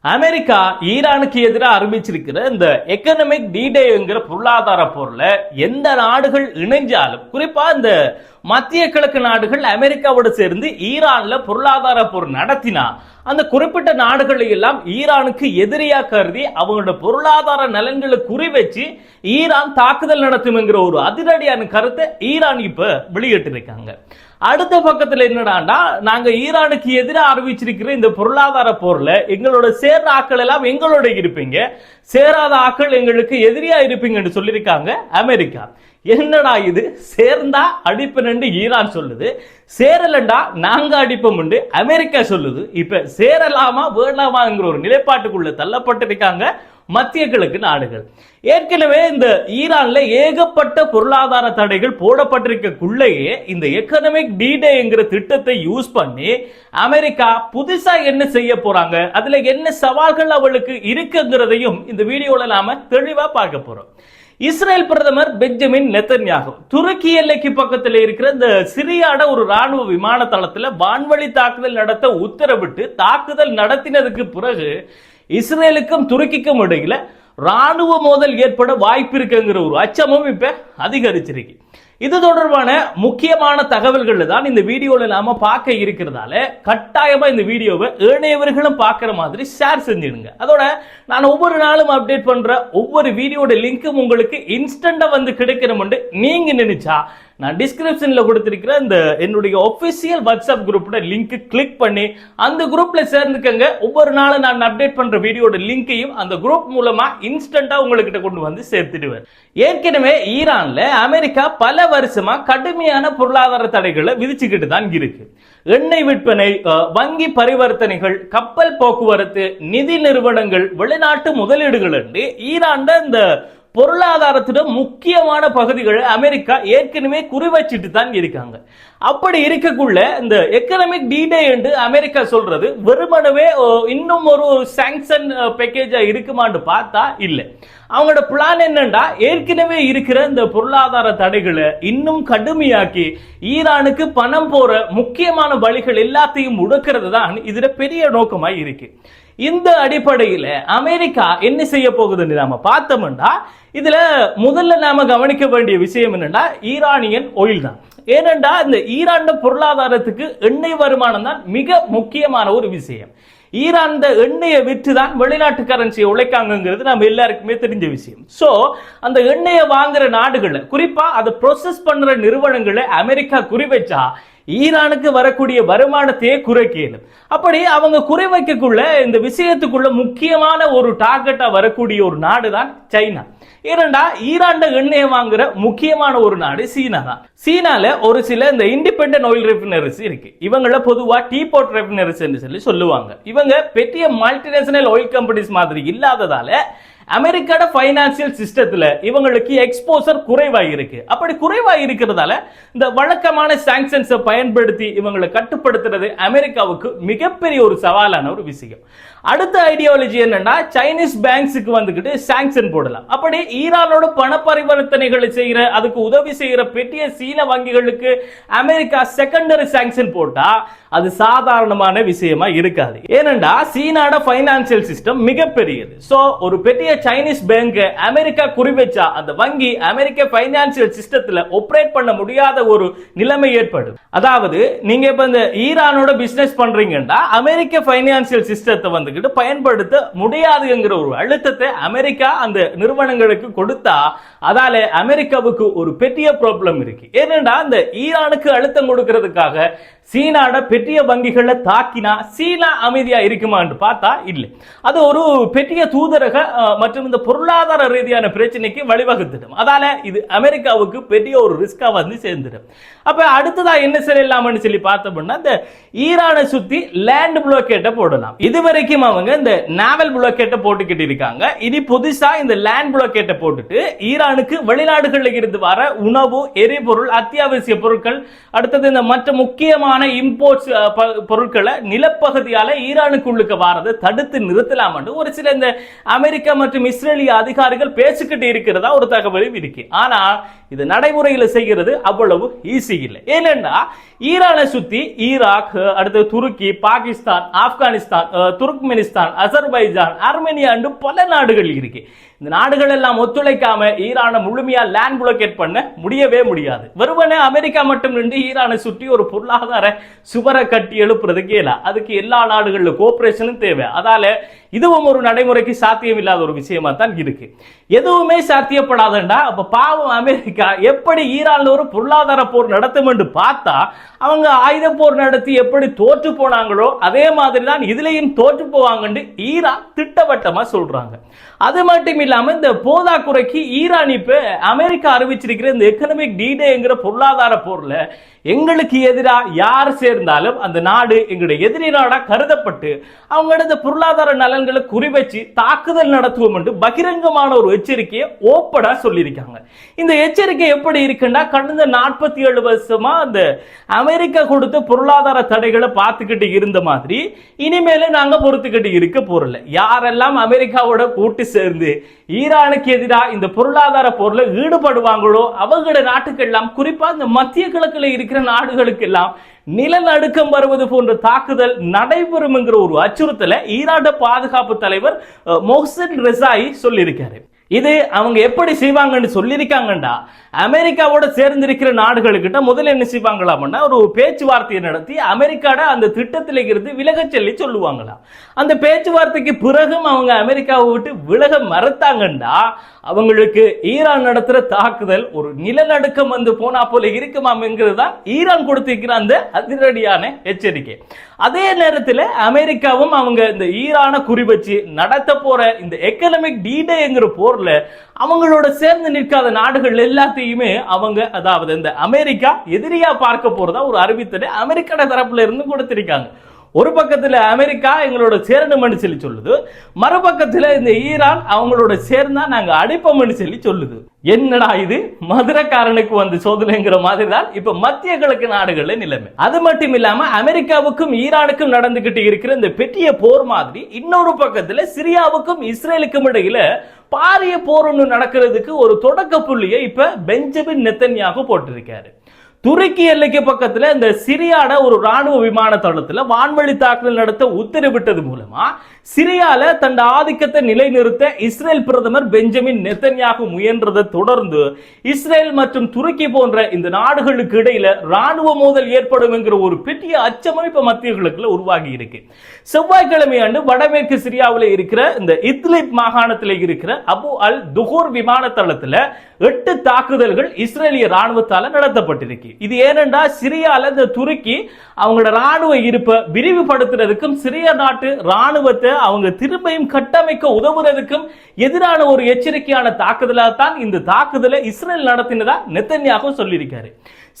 America ஈரானுக்கு எதிராக ஆரம்பிச்சிருக்கிற இந்த எக்கனாமிக் டிடேங்கிற பொருளாதார போர்ல எந்த நாடுகள் இணைஞ்சாலும் குறிப்பா இந்த மத்திய கிழக்கு நாடுகள் அமெரிக்காவோடு சேர்ந்து ஈரான்ல பொருளாதார போர் நடத்தினா அந்த குறிப்பிட்ட நாடுகளை எல்லாம் ஈரானுக்கு எதிரியா கருதி அவங்களோட பொருளாதார நலன்களை குறி வச்சு ஈரான் தாக்குதல் நடத்தும் என்கிற ஒரு அதிரடியான கருத்தை ஈரான் இப்ப வெளியிட்டிருக்காங்க. அடுத்த பக்கத்துல என்னடாண்டா, நாங்க ஈரானுக்கு எதிராக அறிவிச்சிருக்கிற இந்த பொருளாதார போர்ல எங்களோட சேர்ற ஆக்கள் எல்லாம் எங்களோட இருப்பீங்க, சேராத ஆக்கள் எங்களுக்கு எதிரியா இருப்பீங்கன்னு சொல்லியிருக்காங்க அமெரிக்கா. என்னடா இது, சேர்ந்தா அடிப்பேன் ஈரான் சொல்லுது, சேரலண்டா நாங்க அடிப்போம் அமெரிக்கா சொல்லுது. இப்ப சேரலாமா வேண்டாமாங்கிற ஒரு நிலைப்பாட்டுக்குள்ள தள்ளப்பட்டிருக்காங்க மத்திய கிழக்கு நாடுகள். ஏற்கனவே இந்த ஈரான்ல ஏகப்பட்ட பொருளாதார தடைகள் போடப்பட்டிருக்கக்குள்ளேயே இந்த எக்கனாமிக் டிடேங்கிற திட்டத்தை யூஸ் பண்ணி அமெரிக்கா புதுசா என்ன செய்ய போறாங்க, அதுல என்ன சவால்கள் அவளுக்கு இருக்குங்கிறதையும் இந்த வீடியோல நாம தெளிவா பார்க்க போறோம். இஸ்ரேல் பிரதமர் பெஞ்சமின் நெத்தன்யாகு துருக்கி எல்லைக்கு பக்கத்தில் இருக்கிற இந்த சிரியாட ஒரு ராணுவ விமான தளத்துல வான்வழி தாக்குதல் நடத்த உத்தரவிட்டு தாக்குதல் நடத்தினதுக்கு பிறகு இஸ்ரேலுக்கும் துருக்கிக்கும் இடையில ராணுவ மோதல் ஏற்பட வாய்ப்பு இருக்குங்கிற ஒரு அச்சமும் இப்ப அதிகரிச்சிருக்கு. இது தொடர்பான முக்கியமான தகவல்கள் தான் இந்த வீடியோல நாம பார்க்க இருக்கிறதால கட்டாயமா இந்த வீடியோவை ஏனையவர்களும் பார்க்கிற மாதிரி ஷேர் செஞ்சிடுங்க. அதோட நான் ஒவ்வொரு நாளும் அப்டேட் பண்ற ஒவ்வொரு வீடியோட லிங்க்கும் உங்களுக்கு இன்ஸ்டன்டா வந்து கிடைக்கணும்னு நீங்க நினைச்சா நான் டிஸ்கிரிப்ஷன்ல கொடுத்திருக்கிற இந்த என்னுடைய ஒபிஷியல் வாட்ஸ்அப் குரூப்ல லிங்க் கிளிக் பண்ணி அந்த குரூப்ல சேர்ந்துக்கங்க. ஒவ்வொரு நாளும் நான் அப்டேட் பண்ற வீடியோட லிங்கையும் அந்த குரூப் மூலமா இன்ஸ்டன்டா உங்ககிட்ட கொண்டு வந்து சேர்த்துடுவேன். ஏற்கனவே ஈரான்ல அமெரிக்கா பல வருஷமா கடுமையான பொருளாதார தடைகளை விதிச்சுக்கிட்டு தான் இருக்கு. எண்ணெய் விற்பனை, வங்கி பரிவர்த்தனைகள், கப்பல் போக்குவரத்து, நிதி நிறுவனங்கள், வெளிநாட்டு முதலீடுகள் என்று ஈரான் இந்த பொருளாதாரத்தோட முக்கியமான பகுதிகளை அமெரிக்கா ஏற்கனவே குறிவச்சிட்டு தான் இருக்காங்க. அப்படி இருக்கக்குள்ள இந்த எக்கனாமிக் டிடே என்று அமெரிக்கா சொல்றது வெறுமனவே இன்னும் ஒரு சாங்ஷன் பேக்கேஜா இருக்குமான்னு பார்த்தா இல்லை. அவங்களோட பிளான் என்னன்னா, ஏற்கனவே இருக்கிற இந்த பொருளாதார தடைகளை இன்னும் கடுமையாக்கி ஈரானுக்கு பணம் போற முக்கியமான வழிகள் எல்லாத்தையும் முடக்கிறது தான் இதுல பெரிய நோக்கமாய் இருக்கு. இந்த அடிப்படையில் அமெரிக்கா என்ன செய்ய போகுதுன்னு நாம பார்த்தோம்னா, இதுல முதல்ல நாம கவனிக்க வேண்டிய விஷயம் என்னன்னா ஈரானியன் ஆயில் தான். ஏனென்றா இந்த ஈரான் பொருளாதாரத்துக்கு எண்ணெய் வருமானம் தான் மிக முக்கியமான ஒரு விஷயம். ஈரான் எண்ணெயை விற்றுதான் வெளிநாட்டு கரன்சியை உழைக்காங்கிறது நம்ம எல்லாருக்குமே தெரிஞ்ச விஷயம். சோ அந்த எண்ணெயை வாங்குற நாடுகளை, குறிப்பா அதை ப்ரோசஸ் பண்ற நிறுவனங்களை அமெரிக்கா குறி வச்சா ஈரானுக்கு வரக்கூடிய வருமானத்தையே குறைக்கலும். அப்படி அவங்க குறை வைக்கக்குள்ள இந்த விஷயத்துக்குள்ள முக்கியமான ஒரு டார்கெட்டா வரக்கூடிய ஒரு நாடு தான் சைனா. ஏனென்றா ஈரான் எண்ணெயை வாங்குற முக்கியமான ஒரு நாடு சீனா தான். சீனால ஒரு சில இந்த இண்டிபெண்டன்ட் ஆயில் ரெஃபைனரிஸ் இருக்கு. இவங்கள பொதுவா டீபோர்ட் ரெஃபைனரிஸ் என்று சொல்லுவாங்க. இவங்க பெரிய மல்டிநேஷனல் ஆயில் கம்பெனிஸ் மாதிரி இல்லாததால அமெரிக்காட பைனான்சியல் சிஸ்டத்துல இவங்களுக்கு எக்ஸ்போசர் குறைவாக இருக்கு. அப்படி குறைவாக இருக்கிறதால இந்த வழக்கமான சாங்ஷன்ஸை பயன்படுத்தி இவங்களை கட்டுப்படுத்துறது அமெரிக்காவுக்கு மிகப்பெரிய ஒரு சவாலான ஒரு விஷயம். அடுத்த ஐடியாலஜி என்னன்னா, சைனீஸ் பேங்க்ஸுக்கு வந்துகிட்டு சாங்ஷன் போடலாம். அப்படி ஈரானோட பண பரிவர்த்தனைகளை செய்யற, அதுக்கு உதவி செய்யற பெரிய சீன வங்கிகளுக்கு அமெரிக்கா செகண்டரி சாங்ஷன் போட்டா அது சாதாரணமான விஷயமா இருக்காது. ஏனென்றா சீனாட பைனான்சியல் சிஸ்டம் மிகப்பெரியது. சோ ஒரு பெரிய சைனீஸ் பேங்க் அமெரிக்கா குறிவச்சா அந்த வங்கி அமெரிக்க பைனான்சியல் சிஸ்டத்துல ஆபரேட் பண்ண முடியாத ஒரு நிலைமை ஏற்படும். அதாவது நீங்க இப்ப இந்த ஈரானோட பிசினஸ் பண்றீங்கன்னா அமெரிக்க பைனான்சியல் சிஸ்டத்தை வந்துகிட்டு பயன்படுத்த முடியாதுங்கிற ஒரு அழுத்தத்தை அமெரிக்கா அந்த நிறுவனங்களுக்கு கொடுத்தா அதால அமெரிக்காவுக்கு ஒரு பெரிய ப்ராப்ளம் இருக்கு. ஏனென்றா இந்த ஈரானுக்கு அழுத்தம் கொடுக்கிறதுக்காக சீனாட பெரிய வங்கிகளை தாக்கினா சீனா அமைதியா இருக்குமான்னு பார்த்தா இல்லை. அது ஒரு பெரிய தூதரக மற்றும் இந்த பொருளாதார ரீதியான பிரச்சனைக்கு வழிவகுத்துடும். அதால இது அமெரிக்காவுக்கு பெரிய ஒரு ரிஸ்கா வந்து சேர்ந்துடும். அப்ப அடுத்ததா என்ன செய்யலாம்னு சொல்லி பார்த்தோம்னா, இந்த ஈரானை சுத்தி லேண்ட் புளோக்கேட்டை போடலாம். இதுவரைக்கும் அவங்க இந்த நாவல் புளோக்கேட்டை போட்டுக்கிட்டு இருக்காங்க. இது புதுசா இந்த லேண்ட் புளோக்கேட்டை போட்டுட்டு ஈரானுக்கு வெளிநாடுகளில் இருந்து வர உணவு, எரிபொருள், அத்தியாவசிய பொருட்கள், அடுத்தது இந்த மற்ற முக்கியமான அதிகமான இம்போர்ட்ஸ் பொருட்களை நிலப்பகுதியால ஈரானுக்குள்ளுக்கு வாரதை தடுத்து நிறுத்தலாம் என்று ஒரு சில இந்த அமெரிக்கா மற்றும் இஸ்ரேலிய அதிகாரிகள் பேசிக்கிட்டு இருக்கிறதா ஒரு தகவல் இருக்கு. ஆனா இது நடைமுறையில் செய்கிறது அவ்வளவு ஈஸி இல்லை. ஏனென்றா ஈரானை சுத்தி ஈராக், அடுத்து துருக்கி, பாகிஸ்தான், ஆப்கானிஸ்தான், துர்க்மெனிஸ்தான், அசர்பைஜான், ஆர்மேனியா என்று பல நாடுகள் இருக்கு. இந்த நாடுகள் எல்லாம் ஒத்துழைக்காம ஈரானை முழுமையா லேண்ட் பிளாக்கெட் பண்ண முடியவே முடியாது. வெறுமனே அமெரிக்கா மட்டும் நின்று ஈரானை சுற்றி ஒரு பொருளாதார சுவரை கட்டி எழுப்புறதுக்கு இயல. அதுக்கு எல்லா நாடுகளில் கோஆபரேஷனும் தேவை. அதால இதுவும் ஒரு நடைமுறைக்கு சாத்தியம் இல்லாத ஒரு விஷயமா தான் இருக்கு. எதுவுமே சாத்தியப்படாதண்டா அப்ப பாவம் அமெரிக்கா எப்படி ஈரான்ல ஒரு பொருளாதார போர் நடத்தும் என்று பார்த்தா அவங்க ஆயுத போர் நடத்தி எப்படி தோற்று போனாங்களோ அதே மாதிரி தான் இதுலயும் தோற்று போவாங்கன்னு ஈரான் திட்டவட்டமா சொல்றாங்க. அது மட்டும் இல்லாம இந்த போதாக்குறைக்கு ஈரான் இப்ப அமெரிக்கா அறிவிச்சிருக்கிற இந்த எக்கனாமிக் டீடேங்கிற பொருளாதார போர்ல எங்களுக்கு எதிராக யார் சேர்ந்தாலும் அந்த நாடு எங்களுடைய எதிரி நாடா கருதப்பட்டு அவங்களோட பொருளாதார நலன்களை குறிவச்சு தாக்குதல் நடத்துவோம் என்று பகிரங்கமான ஒரு எச்சரிக்கையை ஓப்பனா சொல்லியிருக்காங்க. இந்த எச்சரிக்கை எப்படி இருக்குன்னா கடந்த 47 வருஷமா அந்த அமெரிக்கா கொடுத்த பொருளாதார தடைகளை பார்த்துக்கிட்டு இருந்த மாதிரி இனிமேல நாங்க பொறுத்துக்கிட்டு இருக்க போறல. யாரெல்லாம் அமெரிக்காவோட கூட்டு சேர்ந்து ஈரானுக்கு எதிராக இந்த பொருளாதார போர்ல ஈடுபடுவாங்களோ அவங்களோட நாட்டுக்கெல்லாம் குறிப்பா இந்த மத்திய கிழக்குல இருக்கிற நாடுகளுக்கு எல்லாம் நிலநடுக்கம் வருவது போன்ற தாக்குதல் நடைபெறும் என்கிற ஒரு அச்சுறுத்தலை ஈரான் பாதுகாப்பு தலைவர் மொஹ்சன் ரெசாயி சொல்லியிருக்காரு. இது அவங்க எப்படி செய்வாங்கன்னு சொல்லியிருக்காங்கண்டா அமெரிக்காவோட சேர்ந்திருக்கிற நாடுகளுக்கிட்ட முதல்ல என்ன செய்வாங்களாம்னா ஒரு பேச்சுவார்த்தையை நடத்தி அமெரிக்காட அந்த திட்டத்தில் இருந்து விலக சொல்லி சொல்லுவாங்களாம். அந்த பேச்சுவார்த்தைக்கு பிறகும் அவங்க அமெரிக்காவை விட்டு விலக மறுத்தாங்கண்டா அவங்களுக்கு ஈரான் நடத்துற தாக்குதல் ஒரு நிலநடுக்கம் வந்து போனா போல இருக்குமாம் என்கிறது தான் ஈரான் கொடுத்திருக்கிற அந்த அதிரடியான எச்சரிக்கை. அதே நேரத்தில் அமெரிக்காவும் அவங்க இந்த ஈரானை குறிவச்சு நடத்த போற இந்த எக்கனாமிக் டீடேங்கிற போர்ல அவங்களோட சேர்ந்து நிற்காத நாடுகள் எல்லாத்தையுமே அவங்க அதாவது இந்த அமெரிக்கா எதிரியா பார்க்க போறதா ஒரு அறிவித்தலை அமெரிக்கா தரப்புல இருந்து கொடுத்திருக்காங்க. ஒரு பக்கத்துல அமெரிக்கா எங்களோட சேரணும்னு சொல்லி சொல்லுது, மறுபக்கத்துல இந்த ஈரான் அவங்களோட சேர்ந்தா நாங்க அடிப்போம்னு சொல்லி சொல்லுது. என்னடா இது மதுரக்காரனுக்கு வந்து சோதனைங்கிற மாதிரி தான் இப்ப மத்திய கிழக்கு நாடுகள்ல நிலைமை. அது மட்டும் இல்லாம அமெரிக்காவுக்கும் ஈரானுக்கும் நடந்துகிட்டு இருக்கிற இந்த பெரிய போர் மாதிரி இன்னொரு பக்கத்துல சிரியாவுக்கும் இஸ்ரேலுக்கும் இடையில பாரிய போர் ஒன்று நடக்கிறதுக்கு ஒரு தொடக்க புள்ளியை இப்ப பெஞ்சமின் நெத்தன்யாகு போட்டிருக்காரு. துருக்கி எல்லைக்கு பக்கத்துல இந்த சிரியாட ஒரு ராணுவ விமான தளத்துல வான்வழி தாக்குதல் நடத்த உத்தரவிட்டது மூலமா சிரியால தன் ஆதிக்கத்தை நிலைநிறுத்த இஸ்ரேல் பிரதமர் பெஞ்சமின் நெத்தன்யாகு முயன்றதை தொடர்ந்து இஸ்ரேல் மற்றும் துருக்கி போன்ற இந்த நாடுகளுக்கு இடையில ராணுவ மோதல் ஏற்படும் என்கிற ஒரு பெரிய அச்சமும் இப்ப மத்திய கிழக்குல உருவாகி இருக்கு. செவ்வாய்க்கிழமை ஆண்டு வடமேற்கு சிரியாவில் இருக்கிற இந்த இத்லிப் மாகாணத்தில் இருக்கிற அபு அல் துஹூர் விமான தளத்துல 8 தாக்குதல்கள் இஸ்ரேலிய ராணுவத்தால நடத்தப்பட்டிருக்கு. இது ஏனென்றா சிரியால இந்த துருக்கி அவங்களோட ராணுவ இருப்பை விரிவுபடுத்துறதுக்கும் சிரிய நாட்டு ராணுவத்தை அவங்க திரும்பியும் கட்டமைக்க உதவுறதுக்கும் எதிரான ஒரு எச்சரிக்கையான தாக்குதலாக தான் இந்த தாக்குதலை இஸ்ரேல் நடத்தினதா நெத்தன்யாகு சொல்லியிருக்காரு.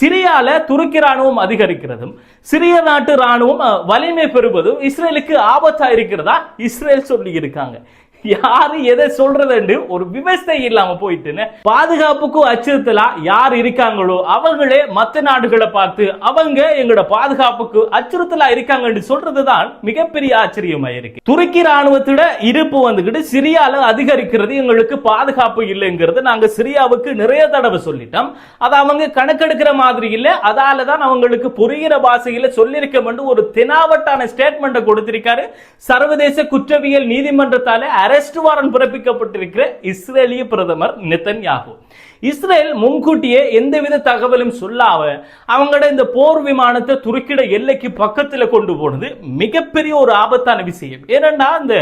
சிரியால துருக்கி ராணுவம் அதிகரிக்கிறதும் சிரிய நாட்டு ராணுவம் வலிமை பெறுவதும் இஸ்ரேலுக்கு ஆபத்தா இருக்கிறதா இஸ்ரேல் சொல்லி இருக்காங்க. யாரு எதை சொல்றது ஒரு விவசாய இல்லாம போயிட்டு பாதுகாப்புக்கு அச்சுறுத்தலா யார் இருக்காங்களோ அவங்களே மற்ற நாடுகளை பார்த்து அவங்க எங்களோட பாதுகாப்புக்கு அச்சுறுத்தலா இருக்காங்கன்னு சொல்றதுதான் மிகப்பெரிய ஆச்சரியமா இருக்கு. துருக்கி ராணுவத்தோட இருப்பு வந்துகிட்டு சிரியால அதிகரிக்கிறது எங்களுக்கு பாதுகாப்பு இல்லைங்கிறது நாங்க சிரியாவுக்கு நிறைய தடவை சொல்லிட்டோம். அதை அவங்க கணக்கெடுக்கிற மாதிரி இல்ல, அதாலதான் அவங்களுக்கு புரிகிற பாஷையில சொல்லிருக்க ஒரு தெனாவட்டான ஸ்டேட்மெண்ட் கொடுத்திருக்காரு சர்வதேச குற்றவியல் நீதிமன்றத்தால அரெஸ்ட் வாரண்ட் பிறப்பிக்கப்பட்டிருக்கிற இஸ்ரேலிய பிரதமர் நெத்தன்யாகு. இஸ்ரேல் முன்கூட்டியே எந்தவித தகவலும் சொல்லாம அவங்களோட இந்த போர் விமானத்தை துருக்கிட எல்லைக்கு பக்கத்துல கொண்டு போனது மிகப்பெரிய ஒரு ஆபத்தான விஷயம். ஏனென்றா இந்த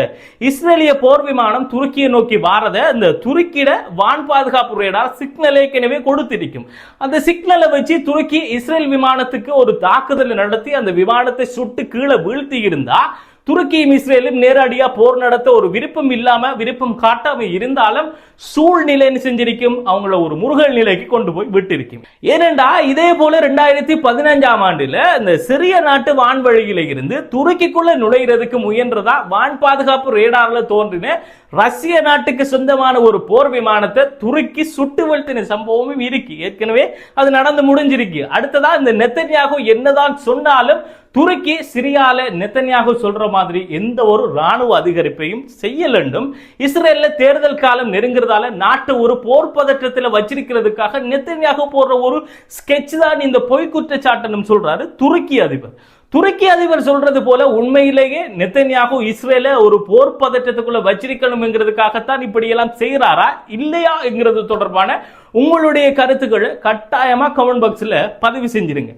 இஸ்ரேலிய போர் விமானம் துருக்கியை நோக்கி வாரத இந்த துருக்கிட வான் பாதுகாப்பு ரேடார் சிக்னல் ஏற்கனவே கொடுத்திருக்கும். அந்த சிக்னலை வச்சு துருக்கி இஸ்ரேல் விமானத்துக்கு ஒரு தாக்குதல் நடத்தி அந்த விமானத்தை சுட்டு கீழே வீழ்த்தி இருந்தா துருக்கியும் இஸ்ரேலும் நேரடியா போர் நடத்த ஒரு விருப்பம் காட்டாம இருந்தாலும் சூழ்நிலை செஞ்சிருக்கும் அவங்கள ஒரு முருகல் நிலைக்கு கொண்டு போய் விட்டிருக்கும். ஏனென்றா இதே போல 2015ஆம் ஆண்டுல இந்த சிறிய நாட்டு வான்வழியில இருந்து துருக்கிக்குள்ள நுழைகிறதுக்கு முயன்றதா வான் பாதுகாப்பு ரேடார்ல தோன்றின ரஷ்ய நாட்டுக்கு சொந்தமான ஒரு போர் விமானத்தை துருக்கி சுட்டு வீழ்த்தின சம்பவமும் இருக்கு. ஏற்கனவே அது நடந்து முடிஞ்சிருக்கு. அடுத்ததா இந்த நெத்தன்யாகு என்னதான் சொன்னாலும் துருக்கி சிரியால நெத்தன்யாகு சொல்ற மாதிரி எந்த ஒரு ராணுவ அதிகரிப்பையும் செய்யலண்டும் இஸ்ரேல்ல தேர்தல் காலம் நெருங்குறதால நாட்டு ஒரு போர் பதற்றத்தில் வச்சிருக்கிறதுக்காக நெத்தன்யாகு போடுற ஒரு ஸ்கெட்ச் தான் இந்த பொய் குற்றச்சாட்டுன்னு சொல்றாரு துருக்கி அதிபர் சொல்றது போல உண்மையிலேயே நெத்தன்யாகு இஸ்ரேல ஒரு போர் பதற்றத்துக்குள்ள வச்சிருக்கணும்ங்கிறதுக்காகத்தான் இப்படி எல்லாம் செய்யறாரா இல்லையா என்கிறது தொடர்பான உங்களுடைய கருத்துக்களை கட்டாயமா கமெண்ட் பாக்ஸ்ல பதிவு செஞ்சிருங்க.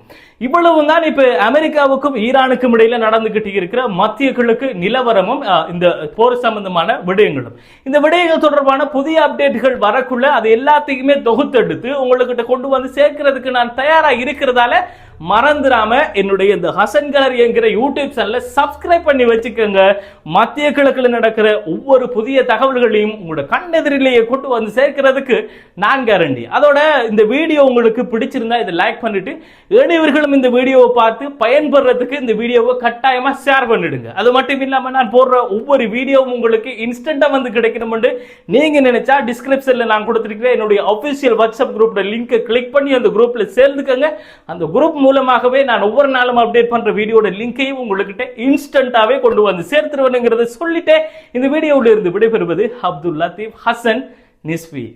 இவ்வளவு தான் இப்ப அமெரிக்காவுக்கும் ஈரானுக்கும் இடையில நடந்துகிட்டு இருக்கிற மத்திய கிழக்கு நிலவரமும் இந்த போர் சம்பந்தமான விடயங்களும். இந்த விடயங்கள் தொடர்பான புதிய அப்டேட்டுகள் வரக்குள்ள அது எல்லாத்தையுமே தொகுத்தெடுத்து உங்ககிட்ட கொண்டு வந்து சேர்க்கிறதுக்கு நான் தயாரா இருக்கிறதால மறந்துடாம என்னுடைய இந்த ஹசன் கலரி என்கிற யூடியூப் சேனலை சப்ஸ்கிரைப் பண்ணி வச்சுக்கோங்க. மத்திய கிழக்குல நடக்கிற ஒவ்வொரு புதிய தகவல்களையும் உங்களோட கண்ணெதிரிலேயே கொண்டு வந்து சேர்க்கிறதுக்கு நான் கேரண்டி. அதோட இந்த வீடியோ உங்களுக்கு பிடிச்சிருந்தா இதை லைக் பண்ணிட்டு ஏனையவர்களும் இந்த வீடியோவை பார்த்து பயன்படுறதுக்கு இந்த வீடியோவை கட்டாயமா ஷேர் பண்ணிடுங்க. அது மட்டும் இல்லாம நான் போடுற ஒவ்வொரு வீடியோவும் உங்களுக்கு இன்ஸ்டன்டா வந்து கிடைக்கணும்னு நீங்க நினைச்சா டிஸ்கிரிப்ஷன்ல நான் கொடுத்திருக்கிற என்னுடைய ஆபீஷியல் வாட்ஸ்அப் குரூப்ல லிங்கை கிளிக் பண்ணி அந்த குரூப்ல சேர்ந்துக்கங்க. அந்த குரூப் மூலமாகவே நான் ஒவ்வொரு நாளும் அப்டேட் பண்ற வீடியோட லிங்கையும் உங்களுக்கு இன்ஸ்டன்டாவே கொண்டு வந்து சேர்த்துருவேங்கிறத சொல்லிட்டு இந்த வீடியோவில் இருந்து விடைபெறுவது அப்துல் லத்தீப் ஹசன் நிஸ்வி.